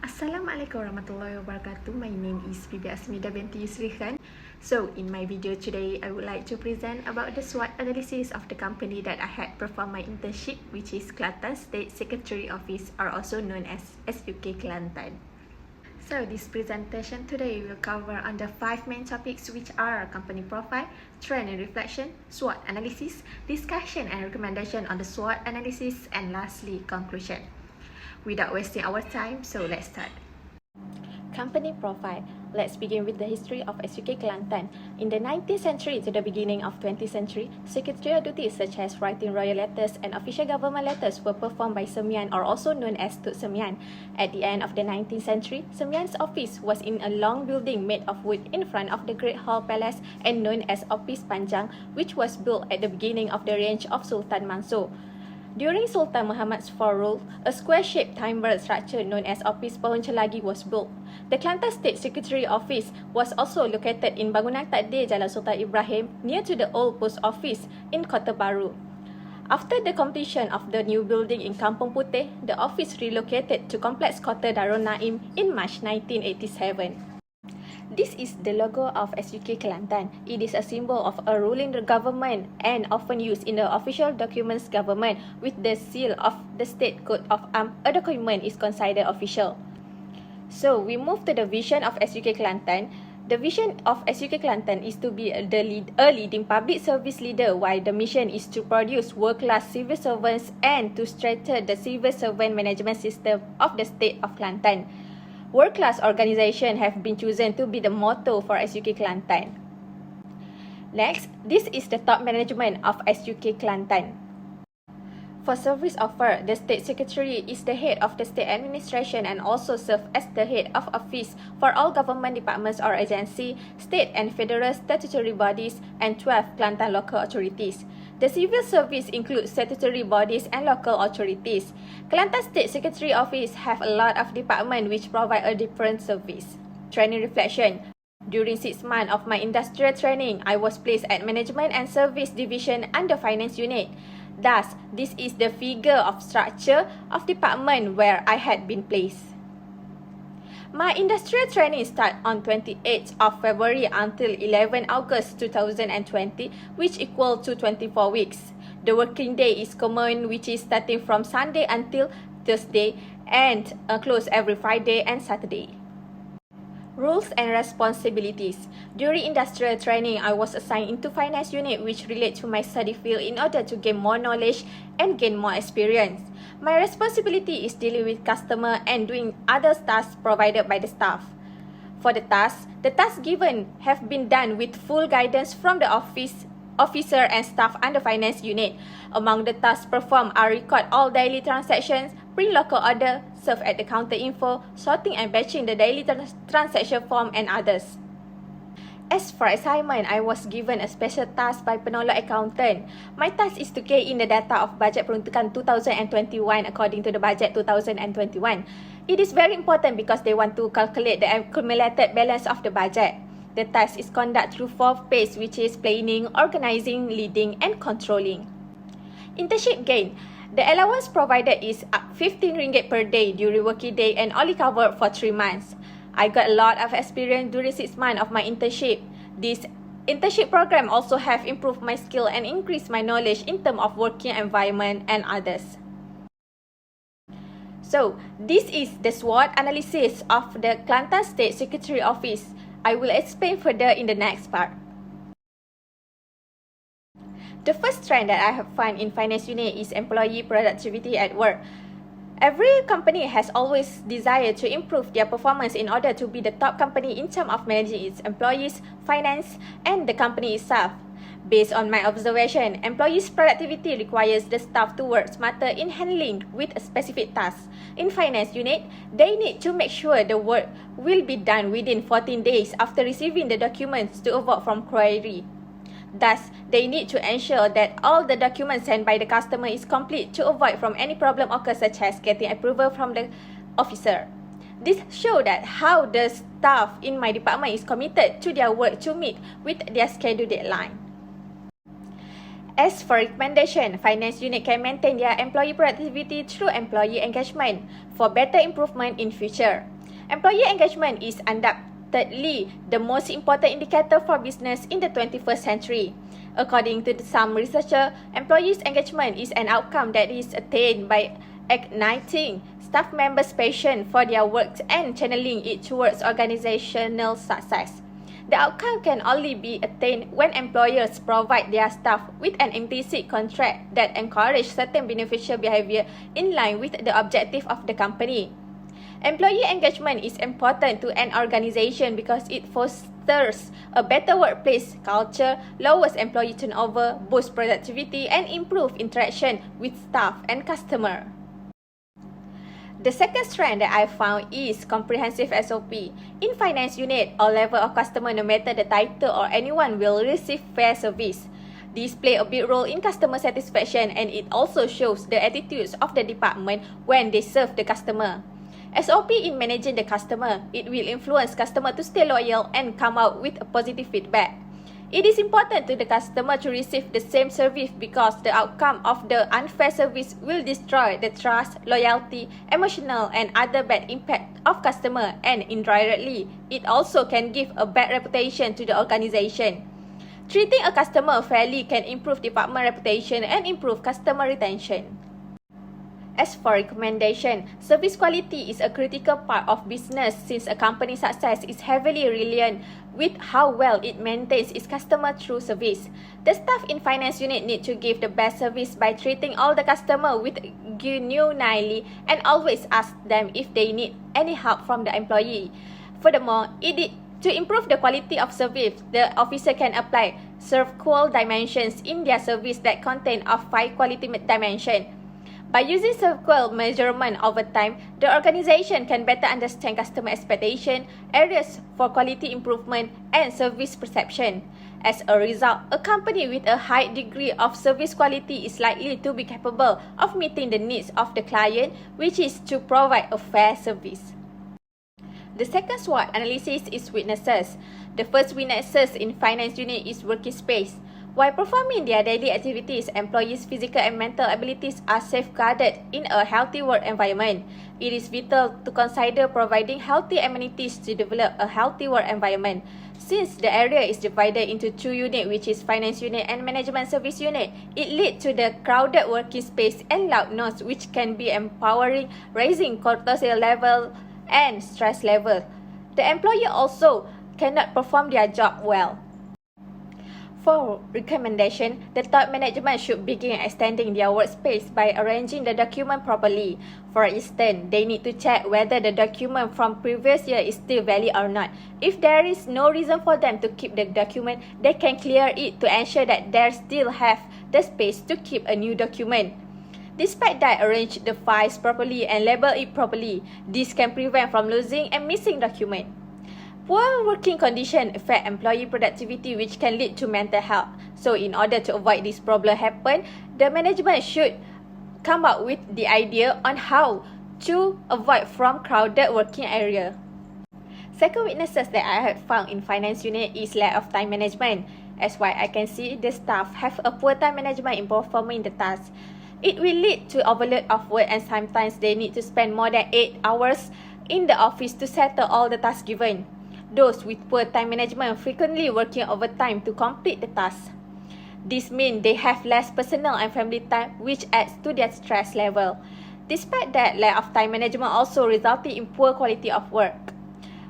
Assalamualaikum warahmatullahi wabarakatuh. My name is Bibi Asmieyda Binti Yusri. So in my video today, I would like to present about the SWOT analysis of the company that I had performed my internship, which is Kelantan State Secretary Office, or also known as SUK Kelantan. So this presentation today will cover under 5 main topics, which are company profile, trend and reflection, SWOT analysis, discussion and recommendation on the SWOT analysis, and lastly, conclusion. Without wasting our time, so let's start. Company profile. Let's begin with the history of SUK Kelantan. In the 19th century to the beginning of 20th century, secretarial duties such as writing royal letters and official government letters were performed by Semian, or also known as Tuk Semian. At the end of the 19th century, Semian's office was in a long building made of wood in front of the Great Hall Palace and known as Office Panjang, which was built at the beginning of the reign of Sultan Mansur. During Sultan Muhammad's fourth rule, a square-shaped timber structure known as Office Pohon Celagi was built. The Kelantan State Secretary Office was also located in Bangunan Takdir Jalan Sultan Ibrahim, near to the old post office in Kota Baru. After the completion of the new building in Kampung Puteh, the office relocated to Complex Kota Darul Naim in March 1987. This is the logo of SUK Kelantan. It is a symbol of a ruling government and often used in the official documents government. With the seal of the state coat of arms, a document is considered official. So we move to the vision of SUK Kelantan. The vision of SUK Kelantan is to be a leading public service leader, while the mission is to produce world-class civil servants and to strengthen the civil servant management system of the state of Kelantan. World-class organizations have been chosen to be the motto for SUK Kelantan. Next, this is the top management of SUK Kelantan. For service offer, the State Secretary is the head of the state administration and also serves as the head of office for all government departments or agencies, state and federal statutory bodies, and 12 Kelantan local authorities. The civil service includes statutory bodies and local authorities. Kelantan State Secretary Office have a lot of departments which provide a different service. Training reflection. During 6 months of my industrial training, I was placed at Management and Service Division under Finance Unit. Thus, this is the figure of structure of department where I had been placed. My industrial training started on 28th of February until 11 August 2020, which equal to 24 weeks. The working day is common, which is starting from Sunday until Thursday and closed every Friday and Saturday. Rules and responsibilities. During industrial training, I was assigned into finance unit, which relate to my study field in order to gain more knowledge and gain more experience. My responsibility is dealing with customer and doing other tasks provided by the staff. For the tasks given have been done with full guidance from the officer and staff under finance unit. Among the tasks performed are record all daily transactions, print local order, serve at the counter info, sorting and batching the daily transaction form, and others. As for assignment, I was given a special task by penolong accountant. My task is to key in the data of budget peruntukan 2021 according to the budget 2021. It is very important because they want to calculate the accumulated balance of the budget. The task is conducted through 4 phases, which is planning, organizing, leading, and controlling. Internship gain. The allowance provided is RM15 per day during working day and only covered for 3 months. I got a lot of experience during 6 months of my internship. This internship program also have improved my skill and increased my knowledge in terms of working environment and others. So, this is the SWOT analysis of the Kelantan State Secretary Office. I will explain further in the next part. The first trend that I have found in finance unit is employee productivity at work. Every company has always desired to improve their performance in order to be the top company in terms of managing its employees, finance, and the company itself. Based on my observation, employees' productivity requires the staff to work smarter in handling with a specific task. In finance unit, they need to make sure the work will be done within 14 days after receiving the documents to avoid from query. Thus, they need to ensure that all the documents sent by the customer is complete to avoid from any problem occur, such as getting approval from the officer. This shows that how the staff in my department is committed to their work to meet with their scheduled deadline. As for recommendation, finance unit can maintain their employee productivity through employee engagement for better improvement in future. Employee engagement is undoubtedly the most important indicator for business in the 21st century. According to some researchers, employees' engagement is an outcome that is attained by igniting staff members' passion for their work and channeling it towards organizational success. The outcome can only be attained when employers provide their staff with an implicit contract that encourages certain beneficial behavior in line with the objective of the company. Employee engagement is important to an organization because it fosters a better workplace culture, lowers employee turnover, boosts productivity, and improves interaction with staff and customer. The second strand that I found is comprehensive SOP. In finance unit, all level of customer, no matter the title or anyone, will receive fair service. This play a big role in customer satisfaction, and it also shows the attitudes of the department when they serve the customer. SOP in managing the customer, it will influence customer to stay loyal and come out with a positive feedback. It is important to the customer to receive the same service because the outcome of the unfair service will destroy the trust, loyalty, emotional and other bad impact of customer, and indirectly, it also can give a bad reputation to the organization. Treating a customer fairly can improve department reputation and improve customer retention. As for recommendation, service quality is a critical part of business since a company's success is heavily reliant with how well it maintains its customer through service. The staff in finance unit need to give the best service by treating all the customer with genuinely and always ask them if they need any help from the employee. Furthermore, to improve the quality of service, the officer can apply SERVQUAL dimensions in their service that contain of 5 quality dimensions. By using SERVQUAL measurement over time, the organization can better understand customer expectation, areas for quality improvement, and service perception. As a result, a company with a high degree of service quality is likely to be capable of meeting the needs of the client, which is to provide a fair service. The second SWOT analysis is witnesses. The first witnesses in finance unit is working space. While performing their daily activities, employees' physical and mental abilities are safeguarded in a healthy work environment. It is vital to consider providing healthy amenities to develop a healthy work environment. Since the area is divided into 2 units, which is finance unit and management service unit, it leads to the crowded working space and loud noise, which can be empowering, raising cortisol level and stress level. The employee also cannot perform their job well. For recommendation, the top management should begin extending their workspace by arranging the document properly. For instance, they need to check whether the document from previous year is still valid or not. If there is no reason for them to keep the document, they can clear it to ensure that they still have the space to keep a new document. Despite that, arrange the files properly and label it properly. This can prevent from losing and missing document. Poor working conditions affect employee productivity, which can lead to mental health. So in order to avoid this problem happen, the management should come up with the idea on how to avoid from crowded working area. Second weaknesses that I have found in finance unit is lack of time management. As why I can see the staff have a poor time management in performing the tasks. It will lead to overload of work, and sometimes they need to spend more than 8 hours in the office to settle all the tasks given. Those with poor time management frequently working overtime to complete the task. This means they have less personal and family time, which adds to their stress level. Despite that, lack of time management also resulted in poor quality of work.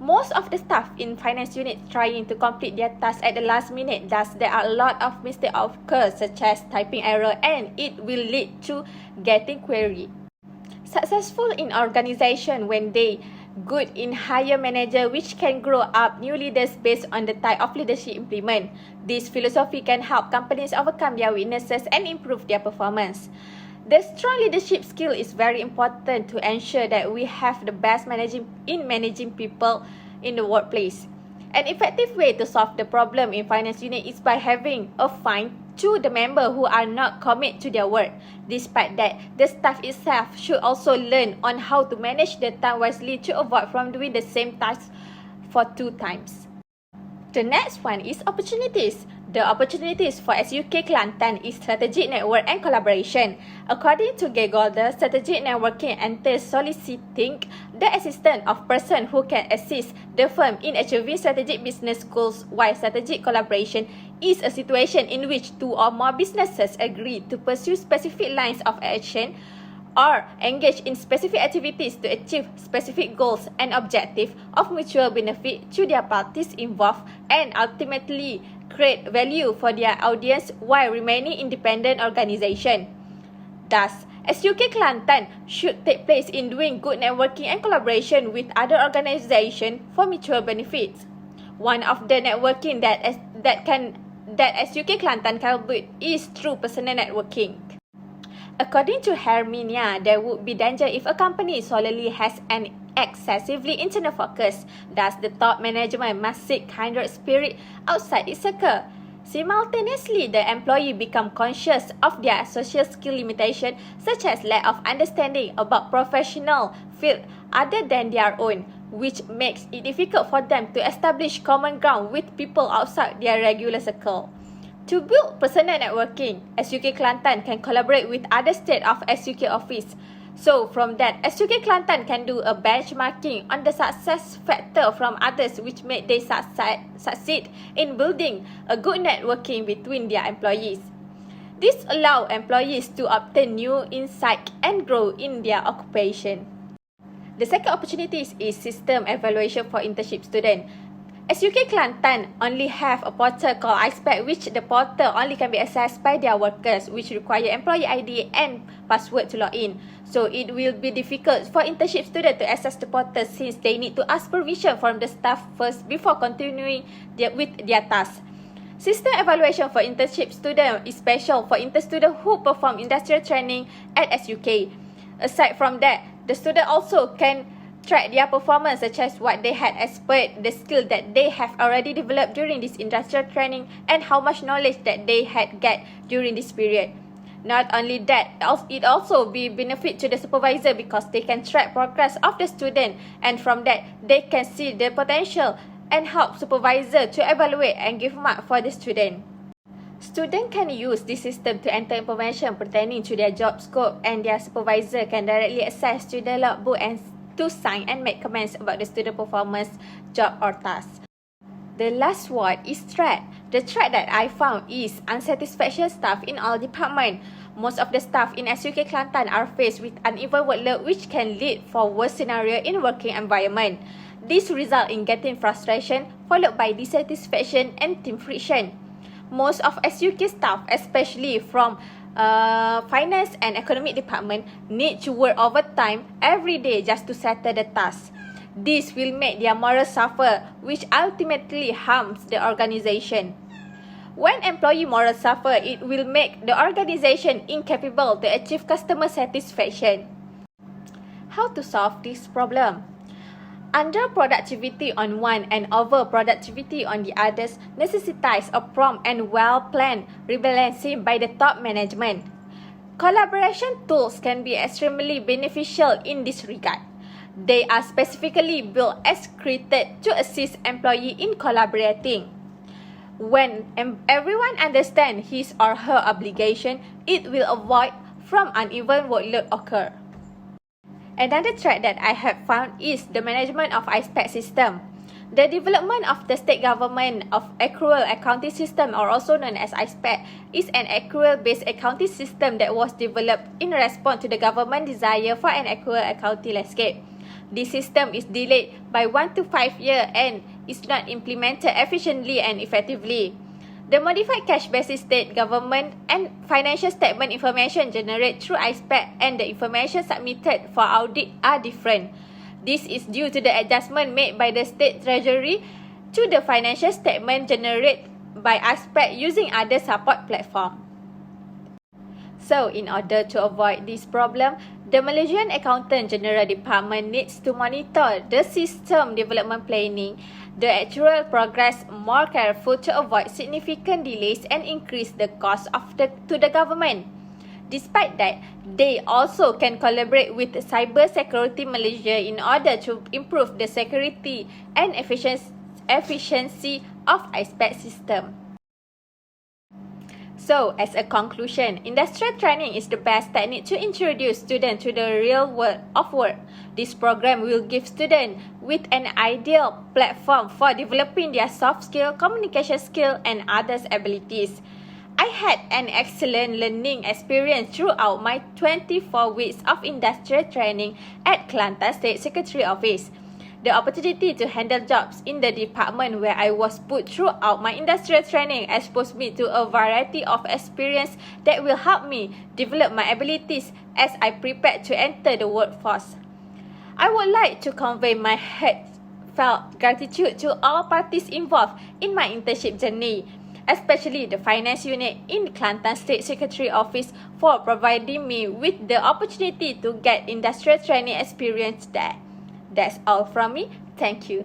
Most of the staff in finance unit trying to complete their tasks at the last minute, thus there are a lot of mistakes occur, such as typing error, and it will lead to getting query. Successful in organization when they good in hire manager, which can grow up new leaders based on the type of leadership implement. This philosophy can help companies overcome their weaknesses and improve their performance. The strong leadership skill is very important to ensure that we have the best managing people in the workplace. An effective way to solve the problem in finance unit is by having a fine to the member who are not committed to their work. Despite that, the staff itself should also learn on how to manage their time wisely to avoid from doing the same task for 2 times. The next one is opportunities. The opportunities for SUK Kelantan is strategic network and collaboration. According to Gaygolder, strategic networking entails soliciting the assistance of persons who can assist the firm in achieving strategic business goals, while strategic collaboration is a situation in which two or more businesses agree to pursue specific lines of action or engage in specific activities to achieve specific goals and objectives of mutual benefit to their parties involved and ultimately create value for their audience while remaining independent organization. Thus, SUK Kelantan should take place in doing good networking and collaboration with other organizations for mutual benefits. One of the networking that SUK Kelantan can do is through personal networking. According to Herminia, there would be danger if a company solely has an excessively internal focus. Thus, the top management must seek kindred spirit outside its circle. Simultaneously, the employee become conscious of their social skill limitation, such as lack of understanding about professional field other than their own, which makes it difficult for them to establish common ground with people outside their regular circle. To build personal networking, SUK Kelantan can collaborate with other state of SUK office. So from that, SUK Kelantan can do a benchmarking on the success factor from others which make they succeed in building a good networking between their employees. This allows employees to obtain new insight and grow in their occupation. The second opportunity is system evaluation for internship students. SUK Kelantan only have a portal called iSpec, which the portal only can be accessed by their workers, which require employee ID and password to log in. So it will be difficult for internship students to access the portal since they need to ask permission from the staff first before continuing with their tasks. System evaluation for internship students is special for intern students who perform industrial training at SUK. Aside from that, the student also can track their performance, such as what they had expert, the skill that they have already developed during this industrial training, and how much knowledge that they had get during this period. Not only that, it also be benefit to the supervisor because they can track progress of the student, and from that, they can see the potential and help supervisor to evaluate and give mark for the student. Students can use this system to enter information pertaining to their job scope, and their supervisor can directly access to the logbook and to sign and make comments about the student performance, job or task. The last word is threat. The threat that I found is unsatisfaction staff in all departments. Most of the staff in SUK Kelantan are faced with uneven workload, which can lead for worst scenario in working environment. This result in getting frustration followed by dissatisfaction and team friction. Most of SUK staff, especially from finance and economic department, need to work overtime every day just to settle the task. This will make their morale suffer, which ultimately harms the organization. When employee morale suffer, it will make the organization incapable to achieve customer satisfaction. How to solve this problem? Under-productivity on one and over-productivity on the others necessitates a prompt and well-planned rebalancing by the top management. Collaboration tools can be extremely beneficial in this regard. They are specifically built as created to assist employees in collaborating. When everyone understands his or her obligation, it will avoid from uneven workload occur. Another threat that I have found is the management of iSpec system. The development of the state government of accrual accounting system, or also known as iSpec, is an accrual-based accounting system that was developed in response to the government desire for an accrual accounting landscape. This system is delayed by 1 to 5 years and is not implemented efficiently and effectively. The modified cash basis state government and financial statement information generated through iSpec and the information submitted for audit are different. This is due to the adjustment made by the state treasury to the financial statement generated by iSpec using other support platform. So, in order to avoid this problem, the Malaysian Accountant General Department needs to monitor the system development planning, the actual progress more careful to avoid significant delays and increase the cost to the government. Despite that, they also can collaborate with Cyber Security Malaysia in order to improve the security and efficiency of iSpec system. So, as a conclusion, industrial training is the best technique to introduce students to the real world of work. This program will give students with an ideal platform for developing their soft skill, communication skill, and other abilities. I had an excellent learning experience throughout my 24 weeks of industrial training at Kelantan State Secretary Office. The opportunity to handle jobs in the department where I was put throughout my industrial training exposed me to a variety of experience that will help me develop my abilities as I prepare to enter the workforce. I would like to convey my heartfelt gratitude to all parties involved in my internship journey, especially the finance unit in the Kelantan State Secretary Office for providing me with the opportunity to get industrial training experience there. That's all from me. Thank you.